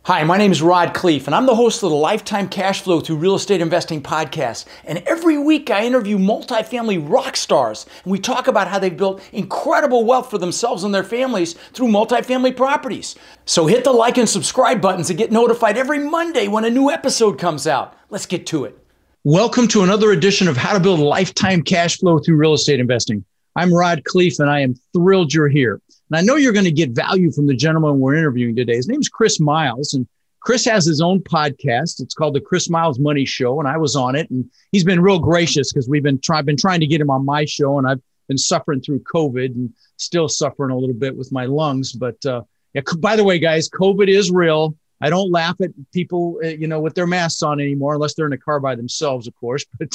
Hi, my name is Rod Khleif, and I'm the host of the Lifetime Cash Flow Through Real Estate Investing podcast. And every week I interview multifamily rock stars, and we talk about how they've built incredible wealth for themselves and their families through multifamily properties. So hit the like and subscribe buttons to get notified every Monday when a new episode comes out. Let's get to it. Welcome to another edition of How to Build Lifetime Cash Flow Through Real Estate Investing. I'm Rod Khleif, and I am thrilled you're here. And I know you're going to get value from the gentleman we're interviewing today. His name's Chris Miles, and Chris has his own podcast. It's called the Chris Miles Money Show, and I was on it. And he's been real gracious because I've been trying to get him on my show, and I've been suffering through COVID and still suffering a little bit with my lungs. But yeah, by the way, guys, COVID is real. I don't laugh at people, with their masks on anymore, unless they're in a car by themselves, of course. But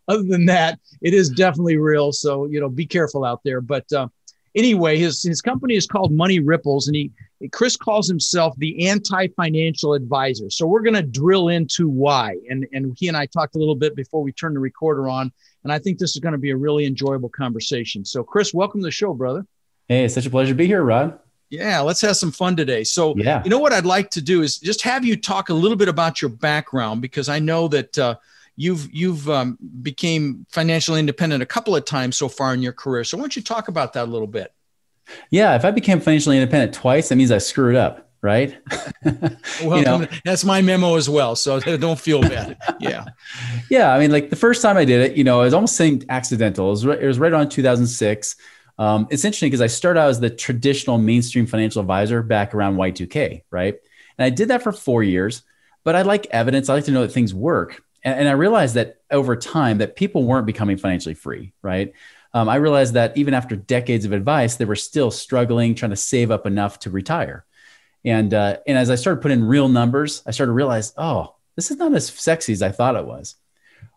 other than that, it is definitely real. So, be careful out there. But anyway, his company is called Money Ripples, and Chris calls himself the anti-financial advisor. So we're going to drill into why. And he and I talked a little bit before we turned the recorder on, and I think this is going to be a really enjoyable conversation. So Chris, welcome to the show, brother. Hey, it's such a pleasure to be here, Rod. Yeah, let's have some fun today. So, yeah. What I'd like to do is just have you talk a little bit about your background, because I know that you've became financially independent a couple of times so far in your career. So why don't you talk about that a little bit? Yeah, if I became financially independent twice, that means I screwed up, right? Well, that's my memo as well. So don't feel bad. Yeah. Yeah. I mean, like the first time I did it, it was almost saying accidental. It was right around 2006. It's interesting because I started out as the traditional mainstream financial advisor back around Y2K, right? And I did that for 4 years, but I like evidence. I like to know that things work. And I realized that over time that people weren't becoming financially free, right? I realized that even after decades of advice, they were still struggling, trying to save up enough to retire. And as I started putting in real numbers, I started to realize, oh, this is not as sexy as I thought it was.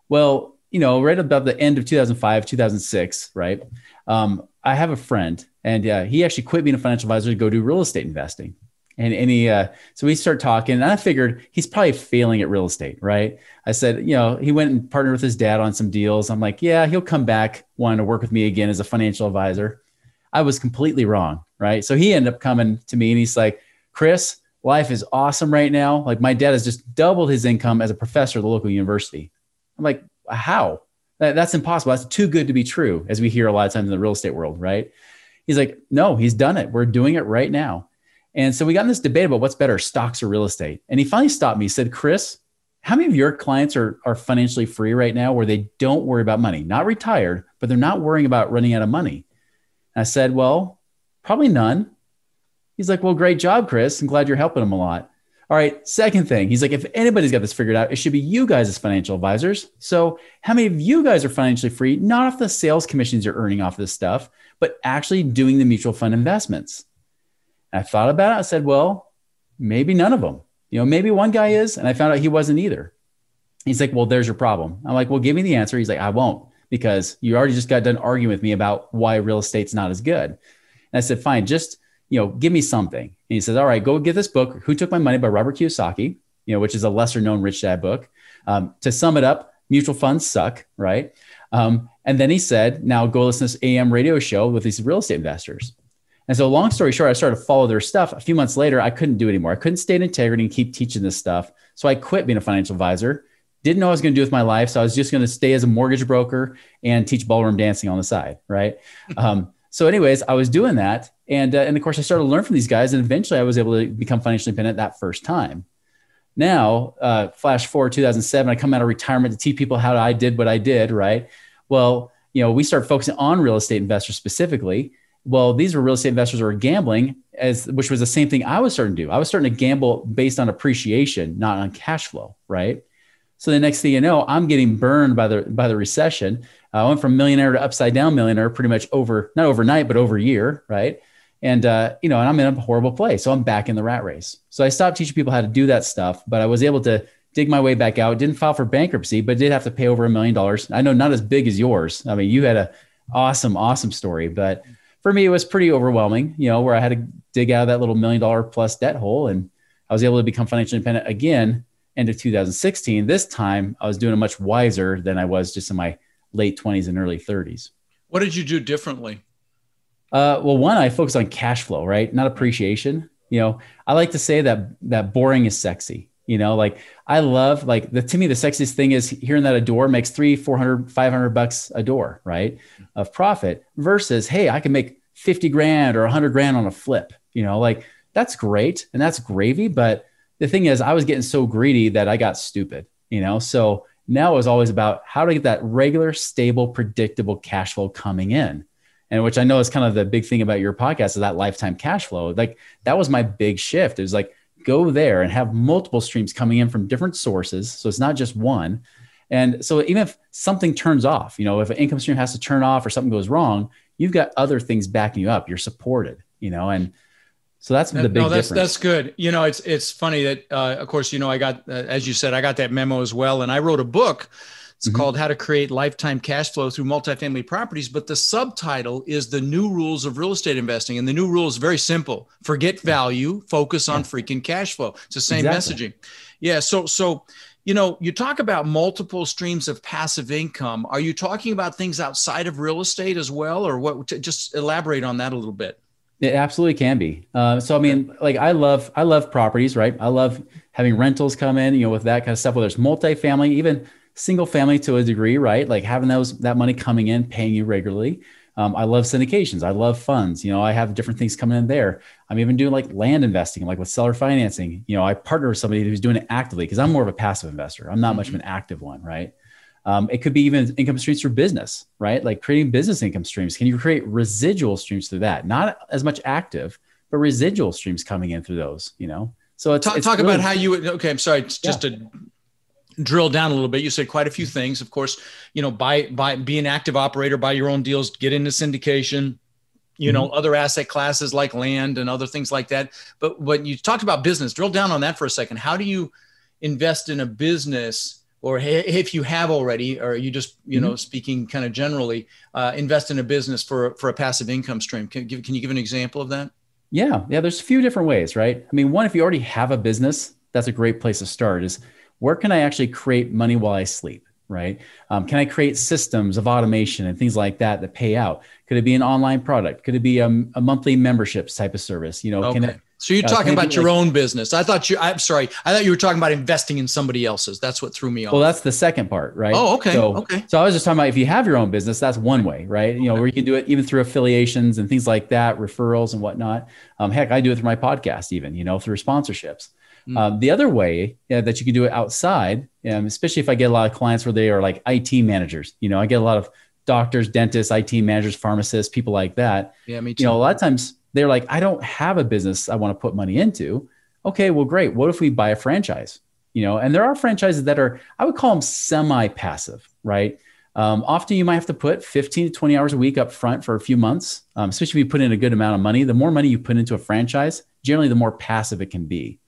Well, right about the end of 2005, 2006, right? I have a friend, and he actually quit being a financial advisor to go do real estate investing. So we start talking, and I figured he's probably failing at real estate, right? I said, he went and partnered with his dad on some deals. I'm like, yeah, he'll come back wanting to work with me again as a financial advisor. I was completely wrong, right? So he ended up coming to me and he's like, Chris, life is awesome right now. Like my dad has just doubled his income as a professor at the local university. I'm like, how? That's impossible. That's too good to be true, as we hear a lot of times in the real estate world, right? He's like, no, he's done it. We're doing it right now. And so we got in this debate about what's better, stocks or real estate. And he finally stopped me. He said, Chris, how many of your clients are financially free right now where they don't worry about money? Not retired, but they're not worrying about running out of money. And I said, well, probably none. He's like, well, great job, Chris. I'm glad you're helping them a lot. All right. Second thing, he's like, if anybody's got this figured out, it should be you guys as financial advisors. So how many of you guys are financially free, not off the sales commissions you're earning off this stuff, but actually doing the mutual fund investments? I thought about it. I said, well, maybe none of them. Maybe one guy is. And I found out he wasn't either. He's like, well, there's your problem. I'm like, well, give me the answer. He's like, I won't, because you already just got done arguing with me about why real estate's not as good. And I said, fine, just, give me something. And he says, all right, go get this book, Who Took My Money by Robert Kiyosaki, which is a lesser known Rich Dad book. To sum it up, mutual funds suck, right? And then he said, now go listen to this AM radio show with these real estate investors. And so long story short, I started to follow their stuff. A few months later, I couldn't do it anymore. I couldn't stay in integrity and keep teaching this stuff. So I quit being a financial advisor. Didn't know what I was going to do with my life. So I was just going to stay as a mortgage broker and teach ballroom dancing on the side, right? So anyways, I was doing that. And of course, I started to learn from these guys. And eventually I was able to become financially independent that first time. Now, flash forward 2007, I come out of retirement to teach people how I did what I did, right? Well, we started focusing on real estate investors specifically. Well, these were real estate investors who were gambling, which was the same thing I was starting to do. I was starting to gamble based on appreciation, not on cash flow, right? So the next thing you know, I'm getting burned by the recession. I went from millionaire to upside down millionaire pretty much not overnight, but over a year, right? And and I'm in a horrible place. So I'm back in the rat race. So I stopped teaching people how to do that stuff, but I was able to dig my way back out. Didn't file for bankruptcy, but did have to pay over $1 million. I know not as big as yours. I mean, you had a awesome story, but for me, it was pretty overwhelming, where I had to dig out of that little $1 million plus debt hole. And I was able to become financially independent again, end of 2016. This time I was doing it much wiser than I was just in my late 20s and early 30s. What did you do differently? Well, one, I focused on cash flow, right? Not appreciation. I like to say that boring is sexy. Like I love like to me, the sexiest thing is hearing that a door makes 300, 400, $500 a door, right? Of profit versus, hey, I can make 50 grand or 100 grand on a flip, like that's great. And that's gravy. But the thing is I was getting so greedy that I got stupid, so now it was always about how to get that regular, stable, predictable cash flow coming in. And which I know is kind of the big thing about your podcast is that lifetime cash flow. Like that was my big shift. It was like, go there and have multiple streams coming in from different sources. So it's not just one. And so even if something turns off, if an income stream has to turn off or something goes wrong, you've got other things backing you up. You're supported, and so that's the big difference. That's good. It's funny that, of course, I got, as you said, I got that memo as well. And I wrote a book. It's called How to Create Lifetime Cash Flow Through Multifamily Properties. But the subtitle is The New Rules of Real Estate Investing. And the new rule is very simple. Forget value, focus on freaking cash flow. It's the same messaging. Yeah. So, you talk about multiple streams of passive income. Are you talking about things outside of real estate as well? Or what? Just elaborate on that a little bit. It absolutely can be. So, I mean, like I love properties, right? I love having rentals come in, with that kind of stuff, whether it's multifamily, even single family to a degree, right? Like having that money coming in, paying you regularly. I love syndications. I love funds. I have different things coming in there. I'm even doing like land investing, like with seller financing. I partner with somebody who's doing it actively because I'm more of a passive investor. I'm not much of an active one, right? It could be even income streams through business, right? Like creating business income streams. Can you create residual streams through that? Not as much active, but residual streams coming in through those, So it's talk really, about how you would, okay, I'm sorry, just to drill down a little bit. You said quite a few things, of course, by be an active operator, buy your own deals, get into syndication, other asset classes like land and other things like that. But when you talked about business, drill down on that for a second. How do you invest in a business, or if you have already, or you just, speaking kind of generally, invest in a business for a passive income stream? Can you give an example of that? Yeah. There's a few different ways, right? I mean, one, if you already have a business, that's a great place to start is where can I actually create money while I sleep, right? Can I create systems of automation and things like that pay out? Could it be an online product? Could it be a monthly memberships type of service? Okay. So you're talking about your own business. I'm sorry. I thought you were talking about investing in somebody else's. That's what threw me off. Well, that's the second part, right? Oh, okay. So I was just talking about if you have your own business, that's one way, right? Where you can do it even through affiliations and things like that, referrals and whatnot. Heck, I do it through my podcast even, through sponsorships. The other way that you can do it outside, especially if I get a lot of clients where they are like IT managers, I get a lot of doctors, dentists, IT managers, pharmacists, people like that. Yeah, me too. A lot of times they're like, I don't have a business I want to put money into. Okay, well, great. What if we buy a franchise? And there are franchises that are, I would call them semi-passive, right? Often you might have to put 15 to 20 hours a week up front for a few months, especially if you put in a good amount of money. The more money you put into a franchise, generally the more passive it can be.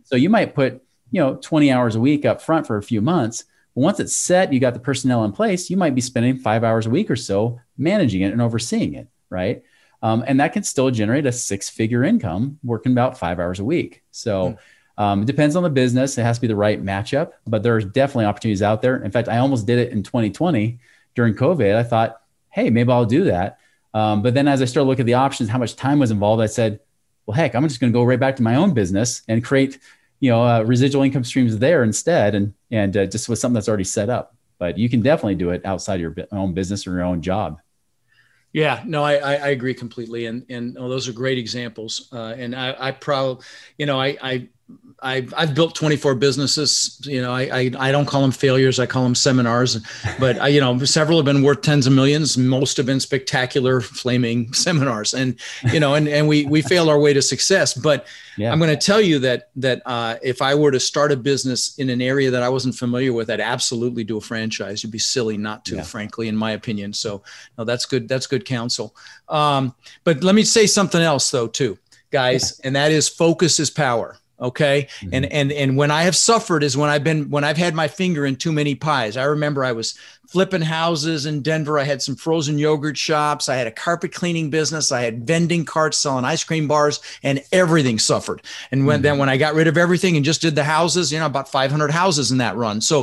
So you might put, 20 hours a week up front for a few months. But once it's set, you got the personnel in place, you might be spending 5 hours a week or so managing it and overseeing it, right? And that can still generate a 6-figure income working about 5 hours a week. So it depends on the business. It has to be the right matchup, but there's definitely opportunities out there. In fact, I almost did it in 2020 during COVID. I thought, hey, maybe I'll do that. But then as I started looking at the options, how much time was involved, I said, well, heck, I'm just going to go right back to my own business and create, residual income streams there instead. And just with something that's already set up, but you can definitely do it outside of your own business or your own job. Yeah, no, I agree completely. And those are great examples. And I've built 24 businesses. I don't call them failures. I call them seminars, but several have been worth tens of millions. Most have been spectacular flaming seminars, and we fail our way to success. But I'm going to tell you that if I were to start a business in an area that I wasn't familiar with, I'd absolutely do a franchise. You'd be silly not to, frankly, in my opinion. So no, that's good. That's good counsel. But let me say something else though, too, guys, and that is focus is power. Okay. Mm-hmm. And when I have suffered is when I've had my finger in too many pies. I remember I was flipping houses in Denver. I had some frozen yogurt shops. I had a carpet cleaning business. I had vending carts selling ice cream bars, and everything suffered. And when I got rid of everything and just did the houses, about 500 houses in that run. So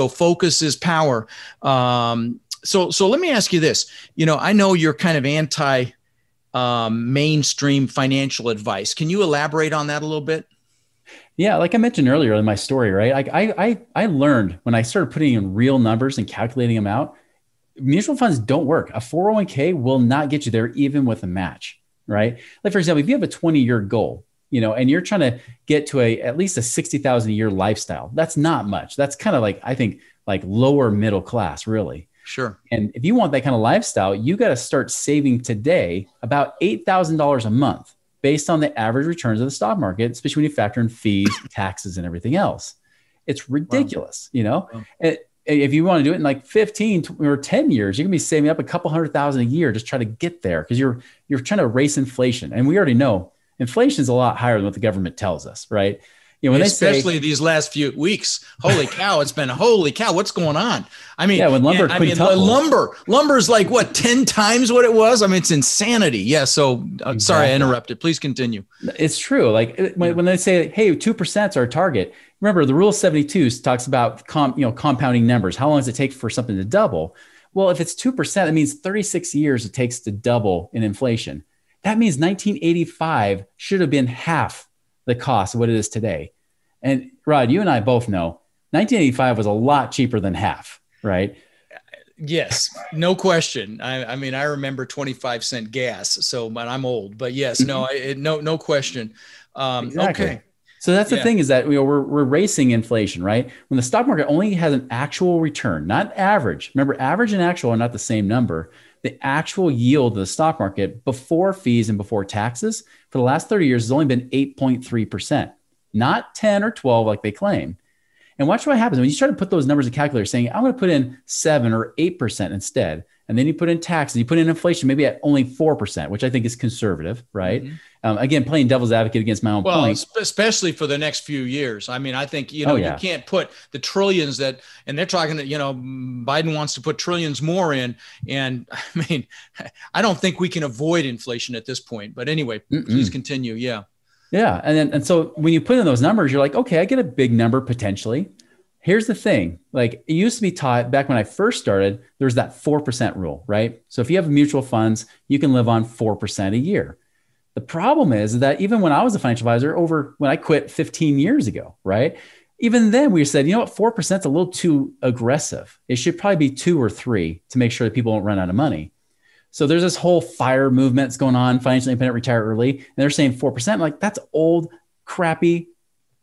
focus is power. So let me ask you this. I know you're kind of anti mainstream financial advice. Can you elaborate on that a little bit? Yeah, like I mentioned earlier in my story, right? Like I learned when I started putting in real numbers and calculating them out, mutual funds don't work. A 401k will not get you there even with a match, right? Like for example, if you have a 20-year goal, and you're trying to get to at least a 60,000 a year lifestyle, that's not much. That's kind of like, I think, like lower middle class, really. Sure. And if you want that kind of lifestyle, you got to start saving today about $8,000 a month based on the average returns of the stock market, especially when you factor in fees, taxes, and everything else. It's ridiculous, Wow. If you want to do it in like 15 or 10 years, you're gonna be saving up a couple $100,000 a year just try to get there because you're trying to race inflation. And we already know inflation is a lot higher than what the government tells us, right? When especially these last few weeks, holy cow, what's going on? I mean, when lumber, lumber's like what, 10 times what it was? I mean, it's insanity. Yeah. So exactly. Sorry, I interrupted. Please continue. It's true. Like when they say, hey, 2% is our target. Remember the rule of 72 talks about compounding numbers. How long does it take for something to double? Well, if it's 2%, that means 36 years it takes to double in inflation. That means 1985 should have been half the cost of what it is today. And Rod, you and I both know 1985 was a lot cheaper than half, right? Yes, no question. I mean, I remember 25-cent gas, but I'm old, but yes, no question. Exactly. Okay. So that's the thing is that we're racing inflation, right? When the stock market only has an actual return, not average. Remember, average and actual are not the same number. The actual yield of the stock market before fees and before taxes for the last 30 years has only been 8.3%, not 10 or 12 like they claim. And watch what happens when you try to put those numbers in a calculator saying, I'm going to put in 7 or 8% instead. And then you put in taxes, you put in inflation, maybe at only 4%, which I think is conservative, right? Mm-hmm. Again, playing devil's advocate against my own point. Especially for the next few years. I mean, I think, you can't put the trillions and they're talking that, Biden wants to put trillions more in. And I mean, I don't think we can avoid inflation at this point. But anyway, Please continue. Yeah. Yeah. And so when you put in those numbers, you're like, okay, I get a big number potentially. Here's the thing. Like it used to be taught back when I first started, there's that 4% rule, right? So if you have mutual funds, you can live on 4% a year. The problem is that even when I was a financial advisor when I quit 15 years ago, right? Even then we said, 4% is a little too aggressive. It should probably be 2 or 3 to make sure that people don't run out of money. So there's this whole FIRE movement that's going on, financially independent, retire early. And they're saying 4%. Like that's old, crappy,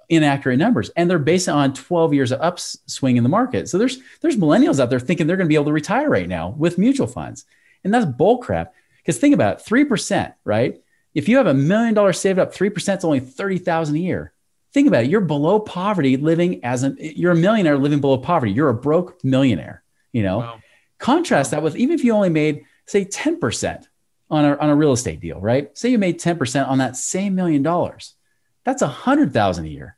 inaccurate numbers. And they're based on 12 years of upswing in the market. So there's millennials out there thinking they're going to be able to retire right now with mutual funds. And that's bull crap. Because think about it, 3%, right? If you have $1 million saved up, 3% is only $30,000 a year. Think about it. You're below poverty you're a millionaire living below poverty. You're a broke millionaire, Wow. Contrast that with even if you only made, say, 10% on a real estate deal, right? Say you made 10% on that same $1 million. That's $100,000 a year.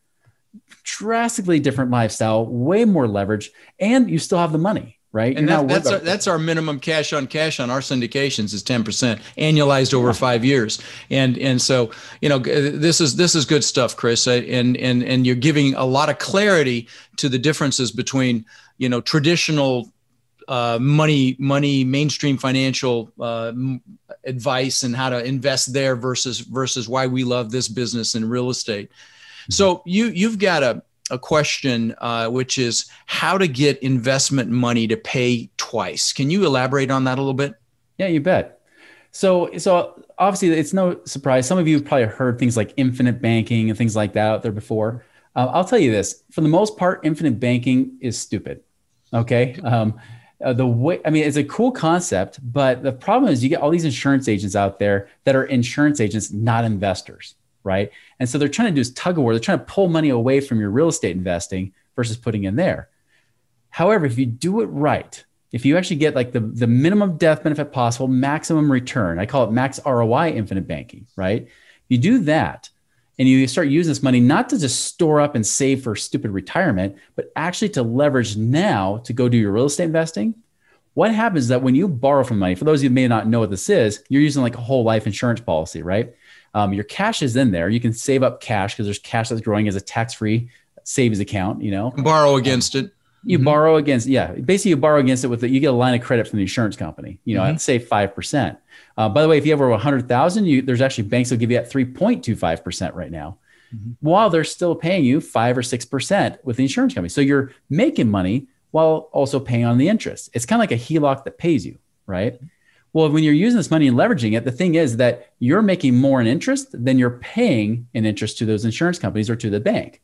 Drastically different lifestyle, way more leverage, and you still have the money, right? And that's our minimum cash on our syndications is 10% annualized over 5 years. And so, this is good stuff, Chris. And you're giving a lot of clarity to the differences between, traditional money, mainstream financial advice and how to invest there versus why we love this business in real estate. So you've got a question, which is how to get investment money to pay twice. Can you elaborate on that a little bit? Yeah, you bet. So obviously it's no surprise. Some of you have probably heard things like infinite banking and things like that out there before. I'll tell you this, for the most part, infinite banking is stupid. Okay. It's a cool concept, but the problem is you get all these insurance agents out there that are insurance agents, not investors, right? And so they're trying to do this tug of war. They're trying to pull money away from your real estate investing versus putting in there. However, if you do it right, if you actually get like the minimum death benefit possible, maximum return, I call it max ROI infinite banking, right? If you do that, and you start using this money not to just store up and save for stupid retirement, but actually to leverage now to go do your real estate investing. What happens is that when you borrow from money, for those of you who may not know what this is, you're using like a whole life insurance policy, right? Your cash is in there. You can save up cash because there's cash that's growing as a tax-free savings account, Borrow against it. You borrow against, basically you borrow against it you get a line of credit from the insurance company, I'd say 5%. By the way, if you have over 100,000, there's actually banks that give you at 3.25% right now, while they're still paying you 5 or 6% with the insurance company. So you're making money while also paying on the interest. It's kind of like a HELOC that pays you, right? Well, when you're using this money and leveraging it, the thing is that you're making more in interest than you're paying in interest to those insurance companies or to the bank.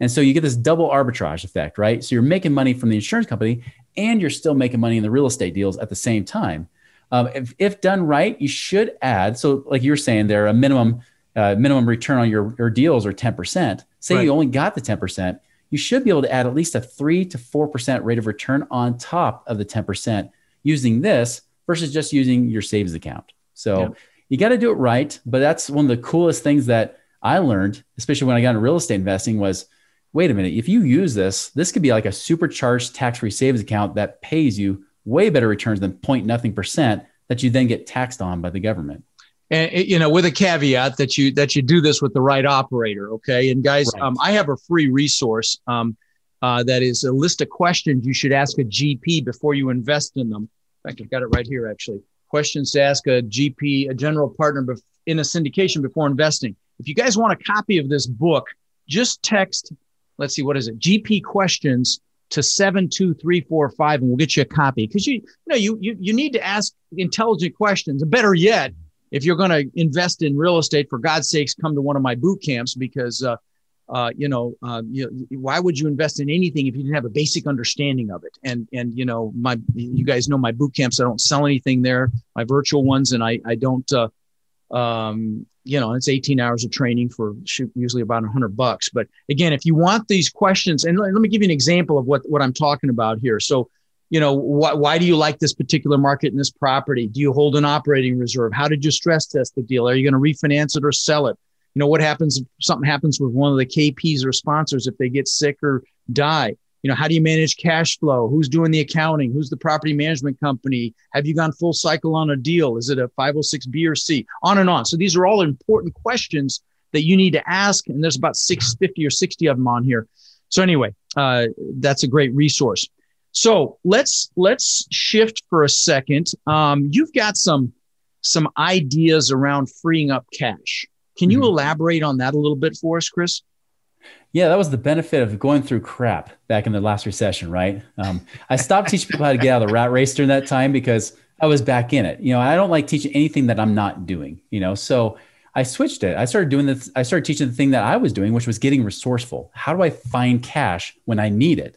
And so you get this double arbitrage effect, right? So you're making money from the insurance company and you're still making money in the real estate deals at the same time. If done right, you should add. So like you're saying there, a minimum return on your deals are 10%. Say you only got the 10%, you should be able to add at least a 3 to 4% rate of return on top of the 10% using this versus just using your savings account. So you got to do it right. But that's one of the coolest things that I learned, especially when I got into real estate investing, was wait a minute, if you use this could be like a supercharged tax-free savings account that pays you way better returns than 0.nothing% that you then get taxed on by the government. And, with a caveat that you do this with the right operator. Okay. And guys, I have a free resource that is a list of questions you should ask a GP before you invest in them. In fact, I've got it right here, actually. Questions to ask a GP, a general partner in a syndication before investing. If you guys want a copy of this book, just text, let's see, what is it? GP questions to 72345 and we'll get you a copy. Because you need to ask intelligent questions. And better yet, if you're going to invest in real estate, for God's sakes, come to one of my boot camps because why would you invest in anything if you didn't have a basic understanding of it? And you guys know my boot camps. I don't sell anything there, my virtual ones, and I don't. It's 18 hours of training for usually about $100. But again, if you want these questions, and let me give you an example of what I'm talking about here. So, why do you like this particular market and this property? Do you hold an operating reserve? How did you stress test the deal? Are you going to refinance it or sell it? What happens if something happens with one of the KPs or sponsors, if they get sick or die? How do you manage cash flow? Who's doing the accounting? Who's the property management company? Have you gone full cycle on a deal? Is it a 506B or C? On and on. So these are all important questions that you need to ask. And there's about 650 or 60 of them on here. So anyway, that's a great resource. So let's shift for a second. You've got some ideas around freeing up cash. Can you elaborate on that a little bit for us, Chris? Yeah, that was the benefit of going through crap back in the last recession, right? I stopped teaching people how to get out of the rat race during that time because I was back in it. I don't like teaching anything that I'm not doing, so I switched it. I started doing this. I started teaching the thing that I was doing, which was getting resourceful. How do I find cash when I need it?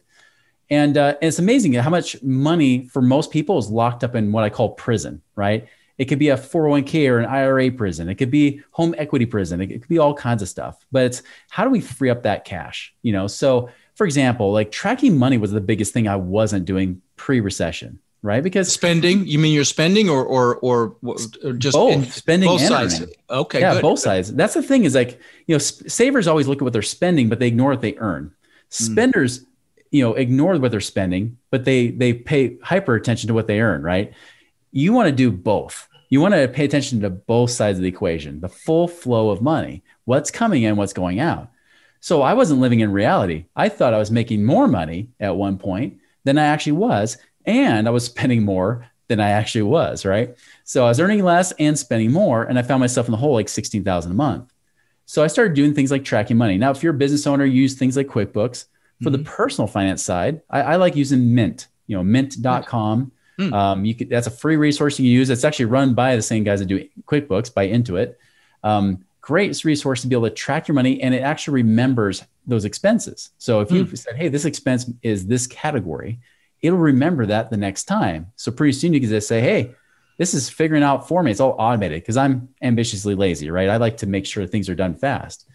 And it's amazing how much money for most people is locked up in what I call prison, right? It could be a 401k or an IRA prison. It could be home equity prison. It could be all kinds of stuff. But it's how do we free up that cash? So for example, like tracking money was the biggest thing I wasn't doing pre-recession, right? Because spending, you mean you're spending or just both spending both and sides? earning. Okay, yeah, good. Both sides. That's the thing is like, savers always look at what they're spending, but they ignore what they earn. Spenders, ignore what they're spending, but they pay hyper attention to what they earn, right? You want to do both. You want to pay attention to both sides of the equation, the full flow of money, what's coming in, what's going out. So I wasn't living in reality. I thought I was making more money at one point than I actually was. And I was spending more than I actually was, right? So I was earning less and spending more. And I found myself in the hole like $16,000 a month. So I started doing things like tracking money. Now, if you're a business owner, use things like QuickBooks. For the personal finance side, I like using Mint, mint.com. That's a free resource you can use. It's actually run by the same guys that do QuickBooks, by Intuit. Great resource to be able to track your money, and it actually remembers those expenses. So if you said, hey, this expense is this category, it'll remember that the next time. So pretty soon you can just say, hey, this is figuring out for me. It's all automated because I'm ambitiously lazy, right? I like to make sure things are done fast.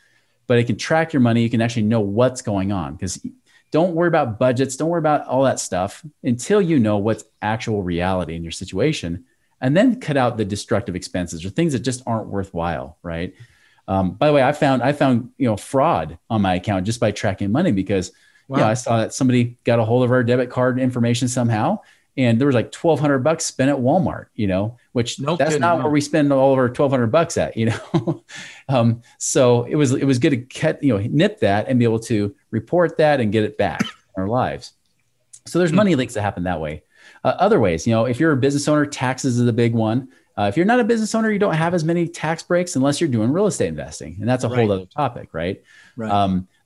But it can track your money. You can actually know what's going on because don't worry about budgets. Don't worry about all that stuff until you know what's actual reality in your situation, and then cut out the destructive expenses or things that just aren't worthwhile, right? By the way, I found fraud on my account just by tracking money because I saw that somebody got a hold of our debit card information somehow, and there was like $1,200 spent at Walmart, which that's not where we spend all of our $1,200 at, so it was good to nip that and be able to report that and get it back in our lives. So there's money leaks that happen that way. Other ways, if you're a business owner, taxes is a big one. If you're not a business owner, you don't have as many tax breaks unless you're doing real estate investing. And that's a whole other topic, right?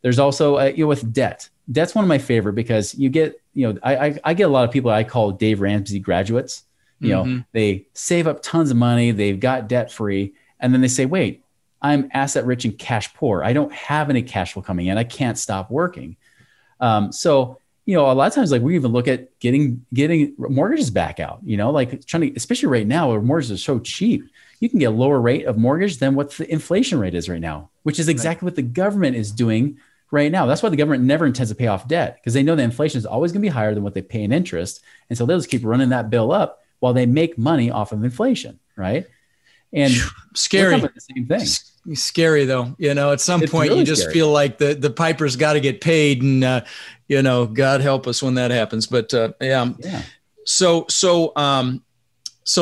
There's also, with debt. Debt's one of my favorite because you get, I get a lot of people I call Dave Ramsey graduates. They save up tons of money. They've got debt free. And then they say, wait, I'm asset rich and cash poor. I don't have any cash flow coming in. I can't stop working. So a lot of times, like we even look at getting mortgages back out, like trying to, especially right now where mortgages are so cheap, you can get a lower rate of mortgage than what the inflation rate is right now, which is exactly what the government is doing right now. That's why the government never intends to pay off debt, because they know the inflation is always going to be higher than what they pay in interest. And so they'll just keep running that bill up while they make money off of inflation. Right. And scary. The same thing. Scary though, at some point really you just feel like the piper's got to get paid, and God help us when that happens. But So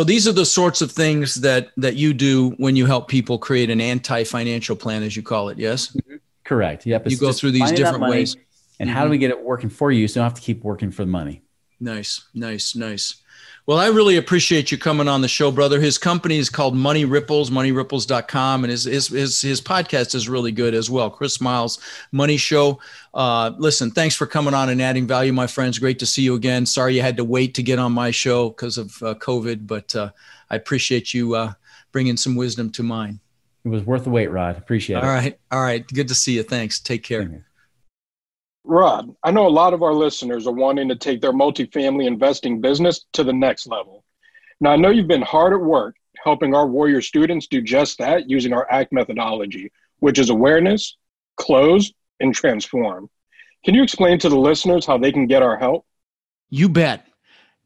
these are the sorts of things that you do when you help people create an anti-financial plan, as you call it. Yes. Correct. Yep. You go through these different ways. And how do we get it working for you so you don't have to keep working for the money? Nice. Well, I really appreciate you coming on the show, brother. His company is called Money Ripples, moneyripples.com. And his podcast is really good as well. Chris Miles Money Show. Listen, thanks for coming on and adding value, my friends. Great to see you again. Sorry you had to wait to get on my show because of COVID, but I appreciate you bringing some wisdom to mine. It was worth the wait, Rod. Appreciate it. All right. Good to see you. Thanks. Take care. Rod, I know a lot of our listeners are wanting to take their multifamily investing business to the next level. Now, I know you've been hard at work helping our Warrior students do just that using our ACT methodology, which is awareness, close, and transform. Can you explain to the listeners how they can get our help? You bet.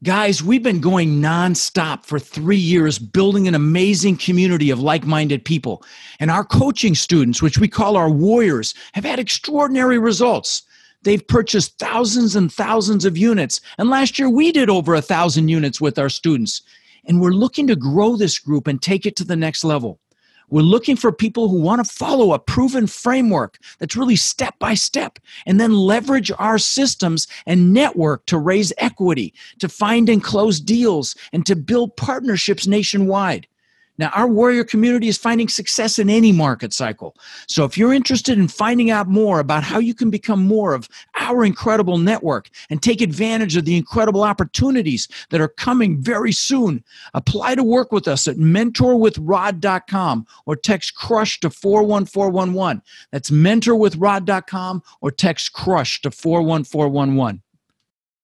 Guys, we've been going nonstop for 3 years, building an amazing community of like-minded people. And our coaching students, which we call our Warriors, have had extraordinary results. They've purchased thousands and thousands of units. And last year, we did over 1,000 units with our students. And we're looking to grow this group and take it to the next level. We're looking for people who want to follow a proven framework that's really step by step, and then leverage our systems and network to raise equity, to find and close deals, and to build partnerships nationwide. Now, our Warrior community is finding success in any market cycle. So if you're interested in finding out more about how you can become more of our incredible network and take advantage of the incredible opportunities that are coming very soon, apply to work with us at mentorwithrod.com or text CRUSH to 41411. That's mentorwithrod.com or text CRUSH to 41411.